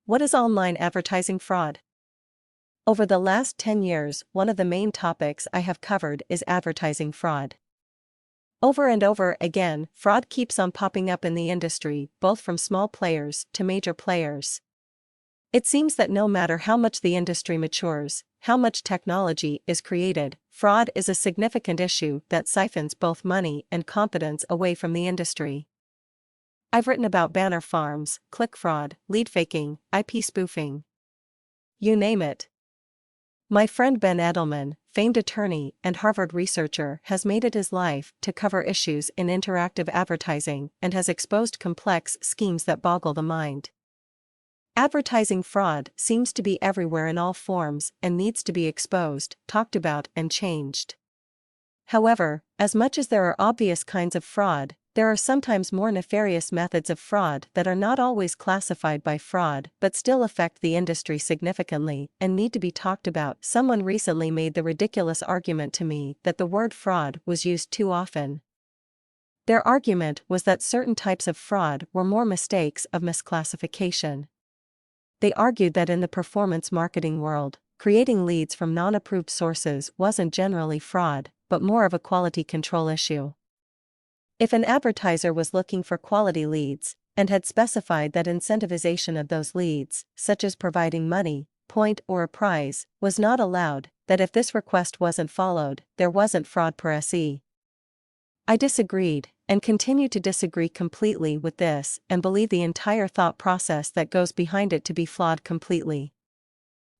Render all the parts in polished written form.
What is online advertising fraud? Over the last 10 years, one of the main topics I have covered is advertising fraud. Over and over again, fraud keeps on popping up in the industry, both from small players to major players. It seems that no matter how much the industry matures, how much technology is created, fraud is a significant issue that siphons both money and confidence away from the industry. I've written about banner farms, click fraud, lead faking, IP spoofing. You name it. My friend Ben Edelman, famed attorney and Harvard researcher, has made it his life to cover issues in interactive advertising and has exposed complex schemes that boggle the mind. Advertising fraud seems to be everywhere in all forms and needs to be exposed, talked about, and changed. However, as much as there are obvious kinds of fraud, there are sometimes more nefarious methods of fraud that are not always classified by fraud but still affect the industry significantly and need to be talked about. Someone recently made the ridiculous argument to me that the word fraud was used too often. Their argument was that certain types of fraud were more mistakes of misclassification. They argued that in the performance marketing world, creating leads from non-approved sources wasn't generally fraud, but more of a quality control issue. If an advertiser was looking for quality leads, and had specified that incentivization of those leads, such as providing money, point or a prize, was not allowed, that if this request wasn't followed, there wasn't fraud per se. I disagreed, and continue to disagree completely with this and believe the entire thought process that goes behind it to be flawed completely.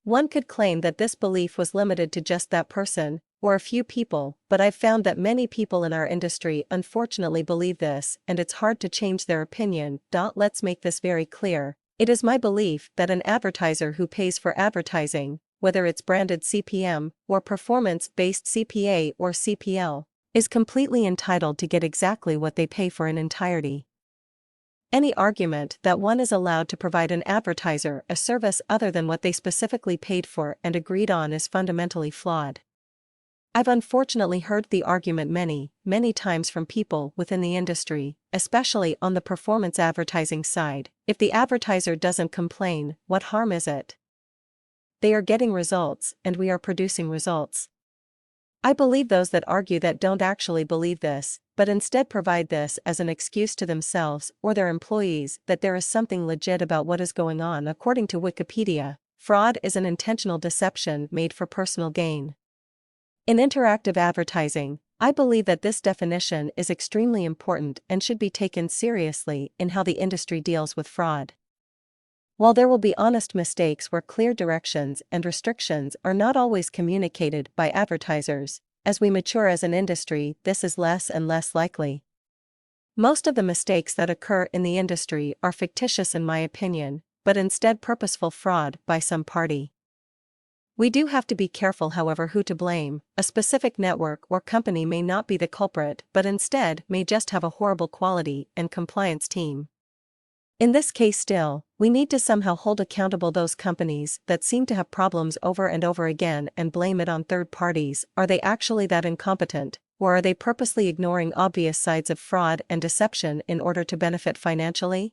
One could claim that this belief was limited to just that person, or a few people, but I've found that many people in our industry unfortunately believe this, and it's hard to change their opinion. Let's make this very clear. It is my belief that an advertiser who pays for advertising, whether it's branded CPM or performance-based CPA or CPL, is completely entitled to get exactly what they pay for in entirety. Any argument that one is allowed to provide an advertiser a service other than what they specifically paid for and agreed on is fundamentally flawed. I've unfortunately heard the argument many times from people within the industry, especially on the performance advertising side. If the advertiser doesn't complain, what harm is it? They are getting results, and we are producing results. I believe those that argue that don't actually believe this, but instead provide this as an excuse to themselves or their employees that there is something legit about what is going on. According to Wikipedia, fraud is an intentional deception made for personal gain. In interactive advertising, I believe that this definition is extremely important and should be taken seriously in how the industry deals with fraud. While there will be honest mistakes where clear directions and restrictions are not always communicated by advertisers, as we mature as an industry, this is less and less likely. Most of the mistakes that occur in the industry are fictitious in my opinion, but instead purposeful fraud by some party. We do have to be careful, however, who to blame. A specific network or company may not be the culprit but instead may just have a horrible quality and compliance team. In this case still, we need to somehow hold accountable those companies that seem to have problems over and over again and blame it on third parties. Are they actually that incompetent, or are they purposely ignoring obvious sides of fraud and deception in order to benefit financially?